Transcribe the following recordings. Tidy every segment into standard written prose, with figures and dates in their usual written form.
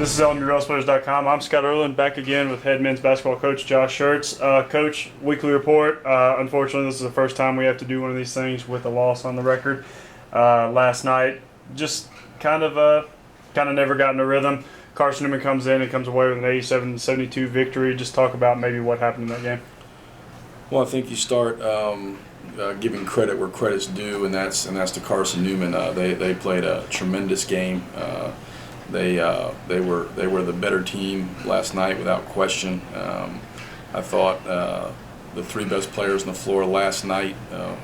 This is LMU I'm Scott Erland, back again with head men's basketball coach Josh Schertz. Coach, weekly report. Unfortunately, this is the first time we have to do one of these things with a loss on the record. Last night, just kind of never got in a rhythm. Carson Newman comes in and comes away with an 87-72 victory. Just talk about maybe what happened in that game. Well, I think you start giving credit where credit's due, and that's to Carson Newman. They played a tremendous game. They were the better team last night without question. I thought the three best players on the floor last night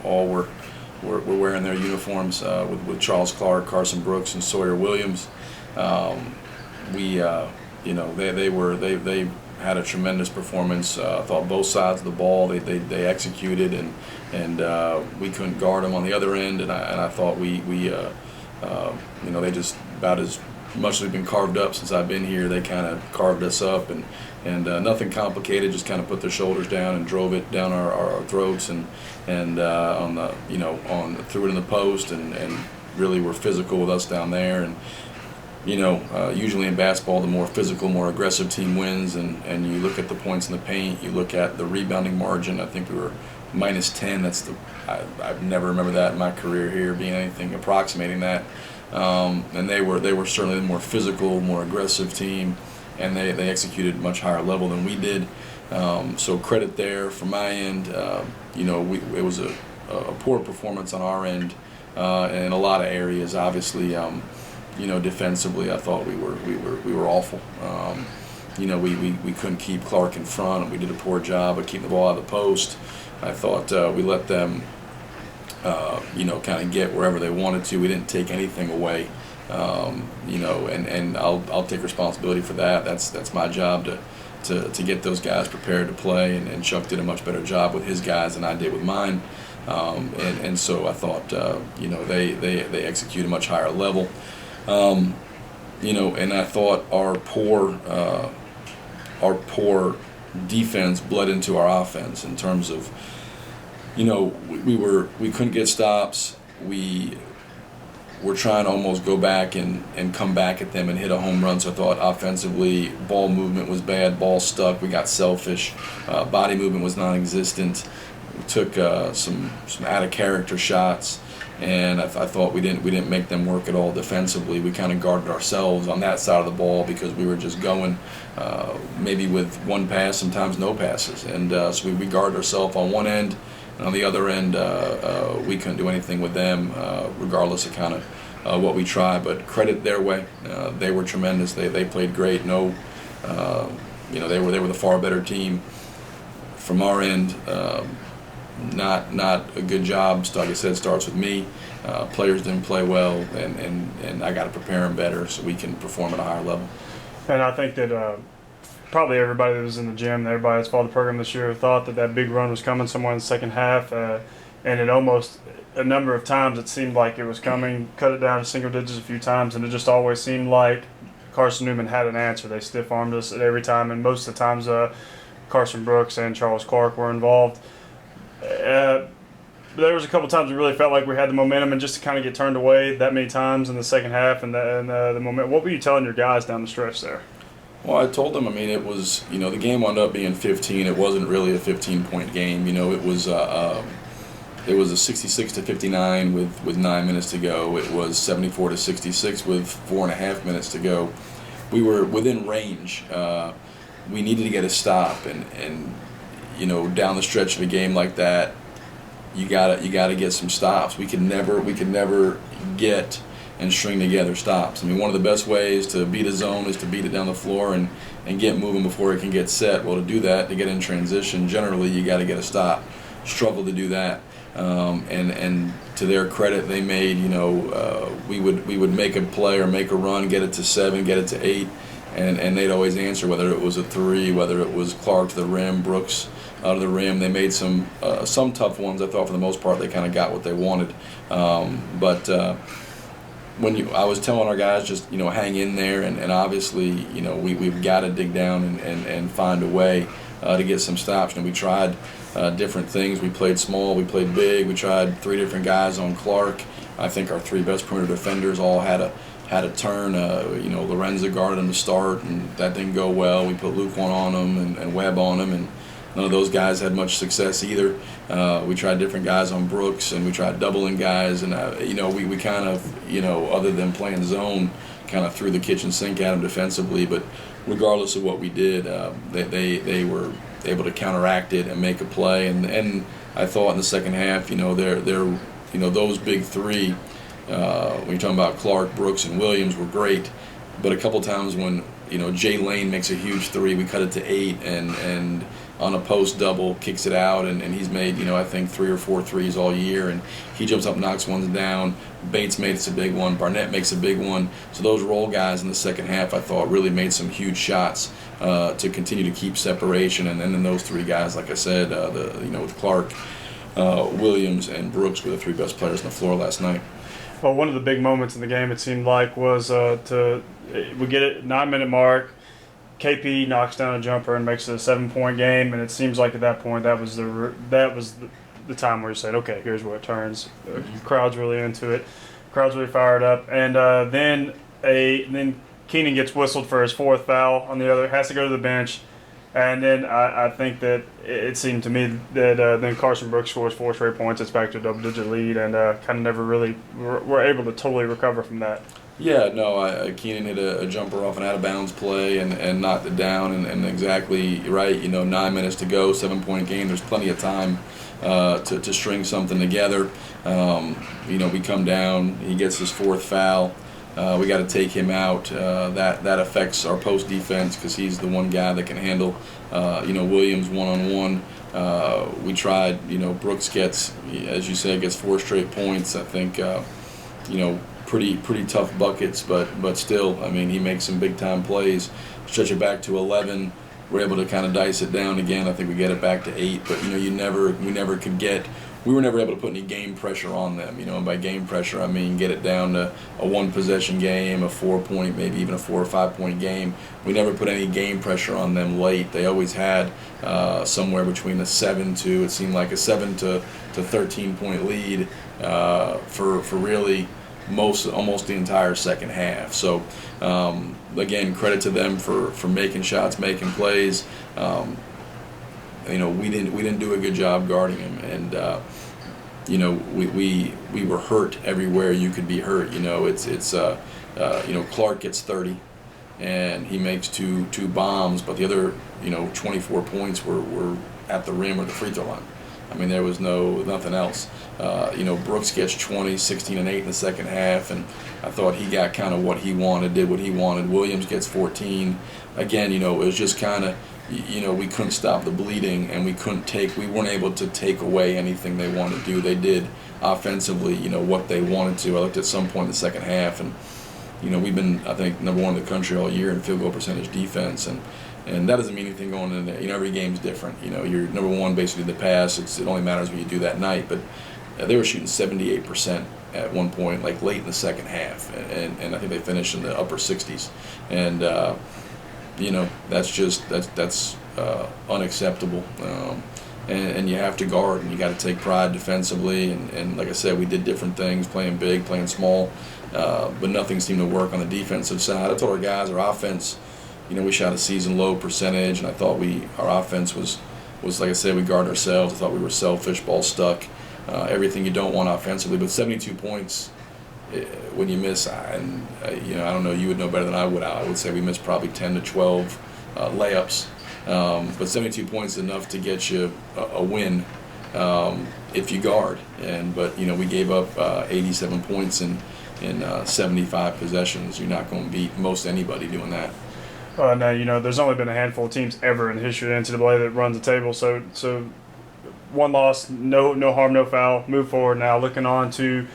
all were wearing their uniforms with Charles Clark, Carson Brooks, and Sawyer Williams. They had a tremendous performance. I thought both sides of the ball they executed, and we couldn't guard them on the other end. And I thought they just about as much as we've been carved up since I've been here. They kind of carved us up, and nothing complicated. Just kind of put their shoulders down and drove it down our throats, and threw it in the post, and really were physical with us down there. And usually in basketball, the more physical, more aggressive team wins. And you look at the points in the paint, you look at the rebounding margin. I think we were -10. I've never remembered that in my career here being anything approximating that. And they were certainly the more physical, more aggressive team, and they executed at much higher level than we did. So credit there from my end. It was a poor performance on our end in a lot of areas. Obviously, defensively, I thought we were awful. We couldn't keep Clark in front, and we did a poor job of keeping the ball out of the post. I thought we let them kind of get wherever they wanted to. We didn't take anything away, and I'll take responsibility for that. That's my job to get those guys prepared to play, and Chuck did a much better job with his guys than I did with mine. And so I thought they executed a much higher level, and I thought our poor defense bled into our offense in terms of. We couldn't get stops. We were trying to almost go back and come back at them and hit a home run. So I thought offensively, ball movement was bad. Ball stuck. We got selfish. Body movement was non-existent. We took some out of character shots, and I thought we didn't make them work at all defensively. We kind of guarded ourselves on that side of the ball because we were just going maybe with one pass, sometimes no passes, and so we guarded ourselves on one end. And on the other end, we couldn't do anything with them, regardless of kind of what we tried. But credit their way; they were tremendous. They played great. They were the far better team. From our end, not a good job. Like I said, starts with me. Players didn't play well, and I got to prepare them better so we can perform at a higher level. And I think that. Probably everybody that was in the gym, everybody that's followed the program this year, thought that big run was coming somewhere in the second half, and it almost a number of times it seemed like it was coming. Cut it down to single digits a few times, and it just always seemed like Carson Newman had an answer. They stiff armed us at every time, and most of the times Carson Brooks and Charles Clark were involved. There was a couple times we really felt like we had the momentum, and just to kind of get turned away that many times in the second half, and the momentum. What were you telling your guys down the stretch there? Well, I told them. It was the game wound up being 15. It wasn't really a 15-point game. It was a 66-59 with 9 minutes to go. It was 74-66 with 4.5 minutes to go. We were within range. We needed to get a stop, and down the stretch of a game like that, you gotta get some stops. We could never get and string together stops. One of the best ways to beat a zone is to beat it down the floor and get moving before it can get set. Well, to do that, to get in transition, generally you got to get a stop. Struggle to do that, and to their credit, they made we would make a play or make a run, get it to 7, get it to 8, and they'd always answer, whether it was a 3, whether it was Clark to the rim, Brooks out of the rim. They made some tough ones. I thought for the most part they kind of got what they wanted, but. I was telling our guys just hang in there, and obviously we've got to dig down and find a way to get some stops. We tried different things. We played small, we played big. We tried 3 different guys on Clark. I think our 3 best perimeter defenders all had had a turn. Lorenzo guarded him to start, and that didn't go well. We put Luke on him and Webb on him, and none of those guys had much success either. We tried different guys on Brooks, and we tried doubling guys, and we kind of, other than playing zone, kind of threw the kitchen sink at them defensively. But regardless of what we did, they were able to counteract it and make a play. And I thought in the second half, those big three, when you're talking about Clark, Brooks, and Williams, were great. But a couple times when Jay Lane makes a huge three, we cut it to 8, and on a post double kicks it out, and he's made I think 3 or 4 threes all year, and he jumps up, knocks ones down. Bates makes a big one. Barnett makes a big one. So those role guys in the second half, I thought, really made some huge shots to continue to keep separation. And then those 3 guys, like I said, with Clark, Williams, and Brooks were the 3 best players on the floor last night. Well, one of the big moments in the game, it seemed like, was we get it 9-minute mark. KP knocks down a jumper and makes it a 7-point game, and it seems like at that point that was the time where you said, okay, here's where it turns. The crowd's really into it. Crowd's really fired up, and then Keenan gets whistled for his 4th foul. On the other, has to go to the bench, and then I think that it seemed to me that then Carson Brooks scores 4 straight points. It's back to a double-digit lead, and kind of never really were able to totally recover from that. Yeah, no, Keenan hit a jumper off an out-of-bounds play and knocked it down, and exactly right, 9 minutes to go, 7-point game. There's plenty of time to string something together. We come down, he gets his 4th foul. We got to take him out. That affects our post defense because he's the one guy that can handle, Williams one-on-one. We tried, Brooks gets, as you said, gets 4 straight points. I think, pretty tough buckets, but still, I mean, he makes some big time plays. Stretch it back to 11. We're able to kind of dice it down again. I think we get it back to 8, but we were never able to put any game pressure on them. And by game pressure, I mean get it down to a 1-possession game, a 4-point, maybe even a 4 or 5-point game. We never put any game pressure on them late. They always had somewhere between a 7 to 13-point lead for really almost the entire second half. So again, credit to them for making shots, making plays. We didn't do a good job guarding him, and we were hurt everywhere you could be hurt. Clark gets 30, and he makes two bombs, but the other 24 points were at the rim or the free throw line. I mean, there was nothing else. Brooks gets 20, 16 and 8 in the second half, and I thought he got kind of what he wanted, did what he wanted. Williams gets 14. Again, it was just kind of, we couldn't stop the bleeding, and we weren't able to take away anything they wanted to do. They did offensively, what they wanted to. I looked at some point in the second half, and we've been, I think, number 1 in the country all year in field goal percentage defense, and that doesn't mean anything going in there. Every game's different. You're number 1 basically in the pass. It only matters what you do that night. But they were shooting 78% at one point, like late in the second half, and I think they finished in the upper 60s. And that's unacceptable. And you have to guard, and you got to take pride defensively. And like I said, we did different things, playing big, playing small, but nothing seemed to work on the defensive side. I told our guys, our offense. We shot a season low percentage, and I thought our offense was like I said, we guard ourselves. I thought we were selfish, ball stuck, everything you don't want offensively. But 72 points, when you miss, I don't know, you would know better than I would. I would say we missed probably 10 to 12 layups, but 72 points is enough to get you a win if you guard. But we gave up 87 points in 75 possessions. You're not going to beat most anybody doing that. Now, there's only been a handful of teams ever in the history of the NCAA that runs the table. So 1 loss, no harm, no foul. Move forward now. Looking on to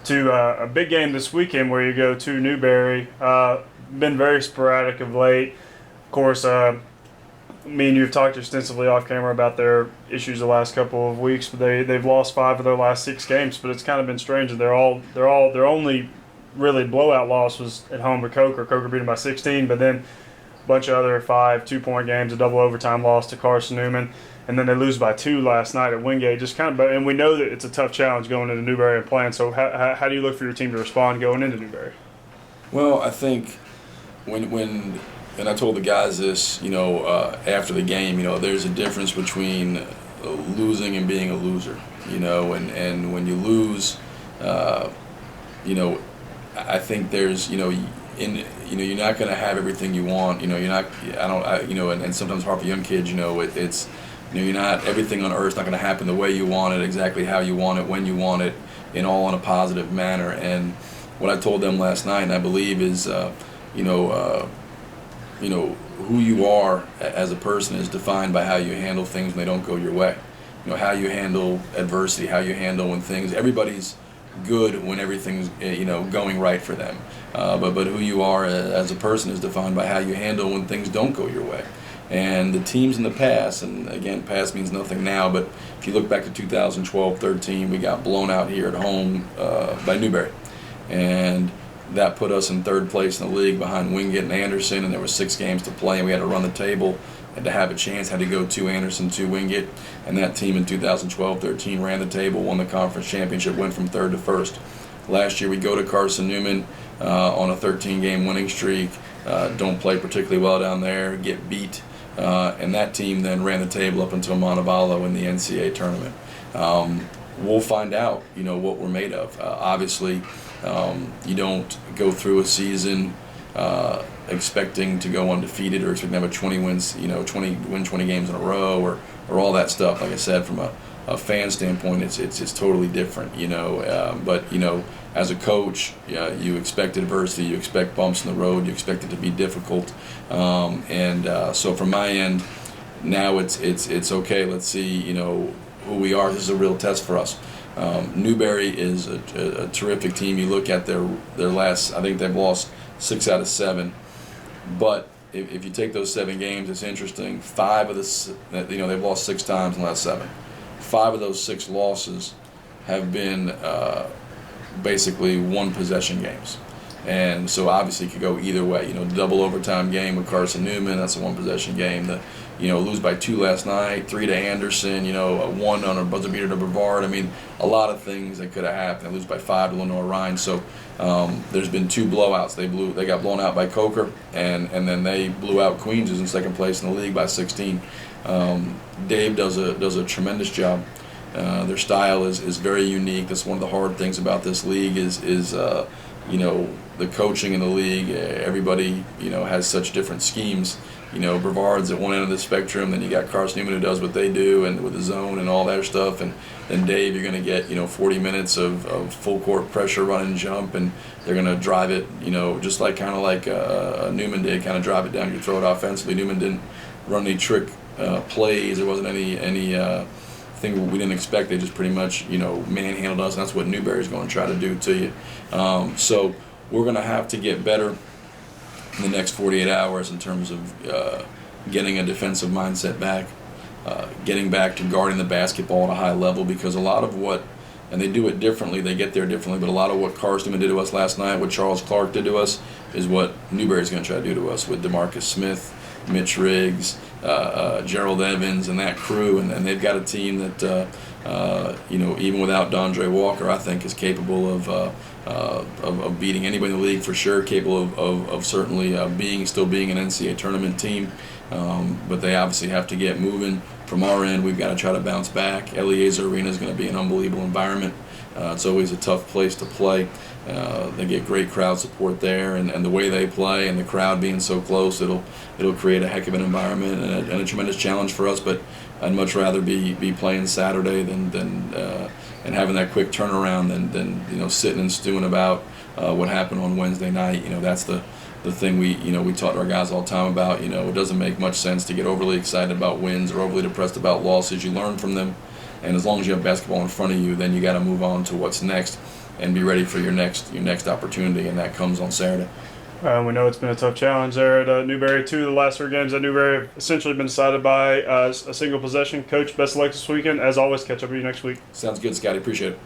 a big game this weekend where you go to Newberry. Been very sporadic of late. Of course, me and you have talked extensively off camera about their issues the last couple of weeks. But they've lost 5 of their last 6 games. But it's kind of been strange that their only really blowout loss was at home with Coker. Coker beat them by 16, but then bunch of other 5 2-point games, a double overtime loss to Carson Newman, and then they lose by 2 last night at Wingate. And we know that it's a tough challenge going into Newberry and playing. So how do you look for your team to respond going into Newberry? Well, I think when and I told the guys this, after the game, there's a difference between losing and being a loser, and when you lose, uh, I think there's, you're not going to have everything you want, you're not, I don't, and sometimes hard for young kids, it's, you're not, everything on earth's not going to happen the way you want it, exactly how you want it, when you want it, and all in a positive manner. And what I told them last night, and I believe is, who you are as a person is defined by how you handle things when they don't go your way. How you handle adversity, how you handle when things, everybody's good when everything's, going right for them. But who you are as a person is defined by how you handle when things don't go your way. And the teams in the past, and again, past means nothing now, but if you look back to 2012-13, we got blown out here at home by Newberry. And that put us in third place in the league behind Wingate and Anderson, and there were 6 games to play, and we had to run the table, had to have a chance, had to go to Anderson, to Wingate, and that team in 2012-13 ran the table, won the conference championship, went from third to first. Last year we go to Carson Newman on a 13-game winning streak, don't play particularly well down there, get beat, and that team then ran the table up until Montevallo in the NCAA tournament. We'll find out, what we're made of. Obviously, you don't go through a season expecting to go undefeated or expecting to have a 20 wins, 20 games in a row or all that stuff. Like I said, from a fan standpoint, it's totally different, But as a coach, you expect adversity, you expect bumps in the road, you expect it to be difficult, so from my end, now it's okay. Let's see, who we are. This is a real test for us. Newberry is a terrific team. You look at their last, I think they've lost 6 out of 7. But if you take those 7 games, it's interesting. 5 of they've lost 6 times in the last 7. 5 of those 6 losses have been basically 1 possession games. And so obviously it could go either way. Double overtime game with Carson Newman, that's a 1 possession game. Lose by 2 last night, 3 to Anderson, a 1 on a buzzer beater to Brevard. I mean, a lot of things that could have happened. They lose by 5 to Lenore Rhine. So there's been 2 blowouts. They got blown out by Coker, and then they blew out Queens, who's in second place in the league, by 16. Dave does a tremendous job. Their style is very unique. That's one of the hard things about this league is the coaching in the league. Everybody has such different schemes. Brevard's at one end of the spectrum, then you got Carson Newman who does what they do and with the zone and all that stuff, and then Dave, you're going to get 40 minutes of full court pressure, run and jump, and they're going to drive it just like Newman did, kind of drive it down your throat offensively. Newman didn't run any trick plays. There wasn't any thing we didn't expect. They just pretty much manhandled us, and that's what Newberry's going to try to do to you. So we're going to have to get better in the next 48 hours in terms of getting a defensive mindset back, getting back to guarding the basketball at a high level, because a lot of what, and they do it differently, they get there differently, but a lot of what Carson did to us last night, what Charles Clark did to us, is what Newberry's going to try to do to us with DeMarcus Smith, Mitch Riggs, Gerald Evans, and that crew, and they've got a team that even without Dondre Walker, I think is capable of beating anybody in the league for sure. Capable of certainly still being an NCAA tournament team, but they obviously have to get moving. From our end, we've got to try to bounce back. Eliezer Arena is going to be an unbelievable environment. It's always a tough place to play. They get great crowd support there, and the way they play and the crowd being so close, it'll create a heck of an environment and a tremendous challenge for us. But I'd much rather be playing Saturday than and having that quick turnaround than sitting and stewing about what happened on Wednesday night. That's the thing we talk to our guys all the time about. It doesn't make much sense to get overly excited about wins or overly depressed about losses. You learn from them, and as long as you have basketball in front of you, then you got to move on to what's next and be ready for your next opportunity, and that comes on Saturday. We know it's been a tough challenge there at Newberry. 2 of the last 3 games at Newberry have essentially been decided by a single possession. Coach, best of luck this weekend. As always, catch up with you next week. Sounds good, Scotty. Appreciate it.